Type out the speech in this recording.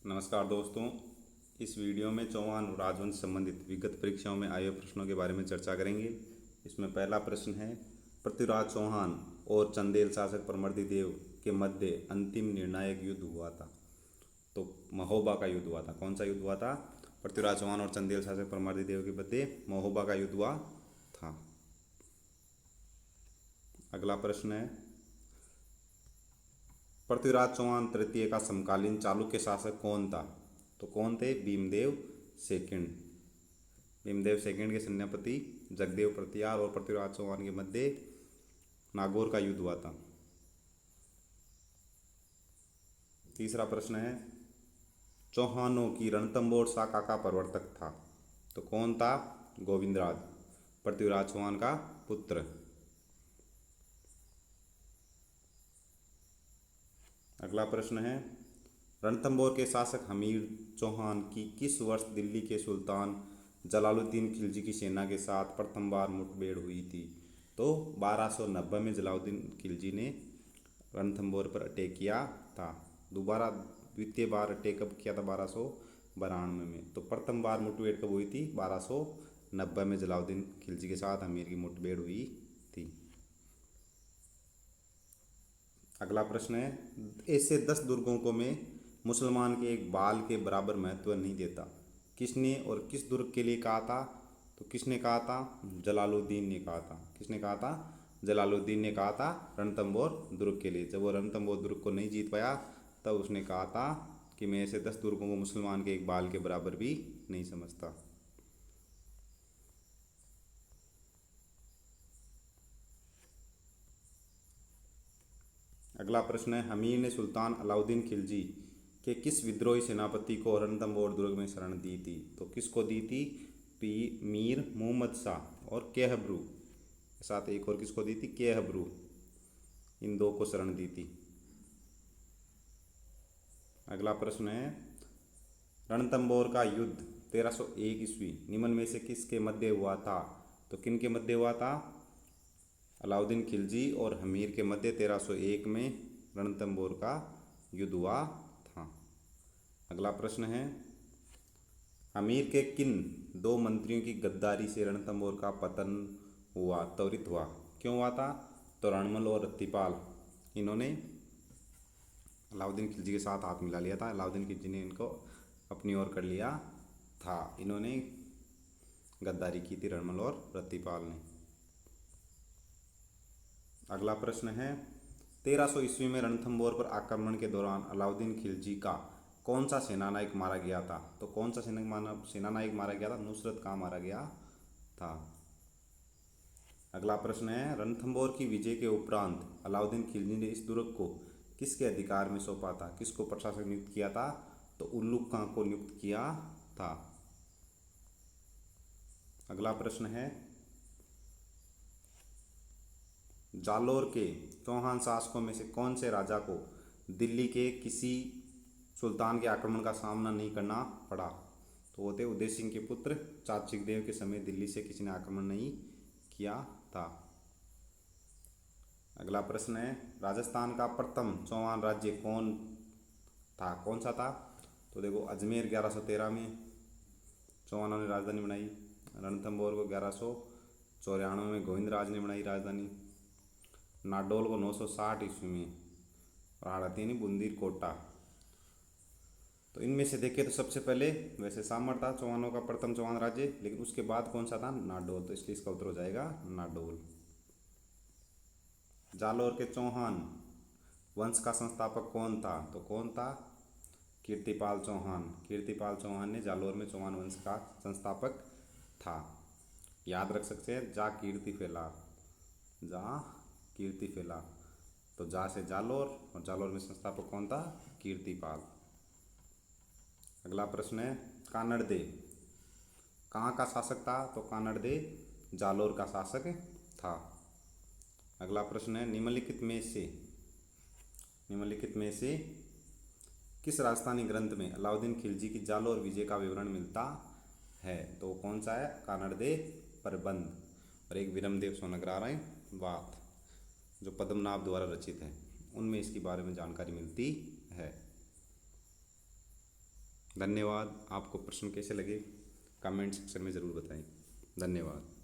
नमस्कार दोस्तों। इस वीडियो में चौहान और राजवंश संबंधित विगत परीक्षाओं में आए हुए प्रश्नों के बारे में चर्चा करेंगे। इसमें पहला प्रश्न है, पृथ्वीराज चौहान और चंदेल शासक परमर्दिदेव के मध्य अंतिम निर्णायक युद्ध हुआ था। तो महोबा का युद्ध हुआ था। कौन सा युद्ध हुआ था? पृथ्वीराज चौहान और चंदेल शासक परमर्दिदेव के मध्य महोबा का युद्ध हुआ था। अगला प्रश्न है, पृथ्वीराज चौहान तृतीय का समकालीन चालुक्य शासक कौन था? तो कौन थे? भीमदेव सेकंड। भीमदेव सेकंड के सेनापति जगदेव प्रतिहार और पृथ्वीराज चौहान के मध्य नागौर का युद्ध हुआ था। तीसरा प्रश्न है, चौहानों की रणथंभौर शाखा का प्रवर्तक था। तो कौन था? गोविंदराज, पृथ्वीराज चौहान का पुत्र। अगला प्रश्न है, रणथंभौर के शासक हमीर चौहान की किस वर्ष दिल्ली के सुल्तान जलालुद्दीन खिलजी की सेना के साथ प्रथम बार मुठभेड़ हुई थी? तो 1290 में जलालुद्दीन खिलजी ने रणथंभौर पर अटैक किया था। द्वितीय बार अटैक कब किया था? 1292 में। तो प्रथम बार मुठभेड़ कब हुई थी? 1290 में जलालुद्दीन खिलजी के साथ हमीर की मुठभेड़ हुई थी। अगला प्रश्न है, ऐसे 10 दुर्गों को मैं मुसलमान के एक बाल के बराबर महत्व नहीं देता, किसने और किस दुर्ग के लिए कहा था? तो किसने कहा था? जलालुद्दीन ने कहा था। किसने कहा था? जलालुद्दीन ने कहा था रणथंभौर दुर्ग के लिए। जब वो रणथंभौर दुर्ग को नहीं जीत पाया तब उसने कहा था कि मैं ऐसे 10 दुर्गों को मुसलमान के एक बाल के बराबर भी नहीं समझता। अगला प्रश्न है, हमीर ने सुल्तान अलाउद्दीन खिलजी के किस विद्रोही सेनापति को रणथंभौर दुर्ग में शरण दी थी? तो किसको दी थी? मीर मुहम्मद शाह और केहबरू के साथ एक और किसको दी थी? केहबरू। इन दो को शरण दी थी। अगला प्रश्न है, रणथंभौर का युद्ध 1301 ईस्वी निम्न में से किसके मध्य हुआ था? तो किन के मध्य हुआ था? अलाउद्दीन खिलजी और हमीर के मध्य 1301 में रणथंभौर का युद्ध हुआ था। अगला प्रश्न है, हमीर के किन 2 मंत्रियों की गद्दारी से रणथंभौर का पतन हुआ, त्वरित हुआ? क्यों हुआ था? तो रणमल और रत्तीपाल, इन्होंने अलाउद्दीन खिलजी के साथ हाथ मिला लिया था। अलाउद्दीन खिलजी ने इनको अपनी ओर कर लिया था। इन्होंने गद्दारी की थी, रणमल और रत्तीपाल ने। अगला प्रश्न है, 1300 ईस्वी में रणथंभौर पर आक्रमण के दौरान अलाउद्दीन खिलजी का कौन सा सेनानायक मारा गया था? तो कौन सा सेनानायक मारा गया था? नुसरत खां मारा गया था। अगला प्रश्न है, रणथंभौर की विजय के उपरांत अलाउद्दीन खिलजी ने इस दुर्ग को किसके अधिकार में सौंपा था? किसको प्रशासक नियुक्त किया था? तो उल्लुक खां को नियुक्त किया था। अगला प्रश्न है, जालोर के चौहान शासकों में से कौन से राजा को दिल्ली के किसी सुल्तान के आक्रमण का सामना नहीं करना पड़ा? तो वो थे उदय सिंह के पुत्र चाचिक देव के समय दिल्ली से किसी ने आक्रमण नहीं किया था। अगला प्रश्न है, राजस्थान का प्रथम चौहान राज्य कौन था? कौन सा था? तो देखो, अजमेर 1113 में चौहानों ने राजधानी बनाई। रणथंभौर को 1194 में गोविंदराज ने बनाई राजधानी। नाडोल को 960 ईस्वी में, और हाड़ातीनी बुंदीर कोटा। तो इनमें से देखें तो सबसे पहले वैसे सामर था चौहानों का प्रथम चौहान राज्य, लेकिन उसके बाद कौन सा था? नाडोल। तो इसलिए इसका उत्तर हो जाएगा नाडोल। जालोर के चौहान वंश का संस्थापक कौन था? तो कौन था? कीर्तिपाल चौहान। कीर्तिपाल चौहान ने जालोर में चौहान वंश का संस्थापक था। याद रख सकते हैं, जा कीर्ति फैला, जा कीर्ति फैला। तो जा से जालोर, और जालोर में संस्थापक कौन था? कीर्तिपाल। अगला प्रश्न है, कानड़ दे कहाँ का शासक था? तो कानड़ दे जालोर का शासक था। अगला प्रश्न है, निम्नलिखित में से किस राजस्थानी ग्रंथ में अलाउद्दीन खिलजी की जालोर विजय का विवरण मिलता है? तो कौन सा है? कानड़ दे प्रबंध। और एक विरमदेव सोनग्राही वात जो पद्मनाभ द्वारा रचित है, उनमें इसके बारे में जानकारी मिलती है। धन्यवाद। आपको प्रश्न कैसे लगे कमेंट सेक्शन में ज़रूर बताएं। धन्यवाद।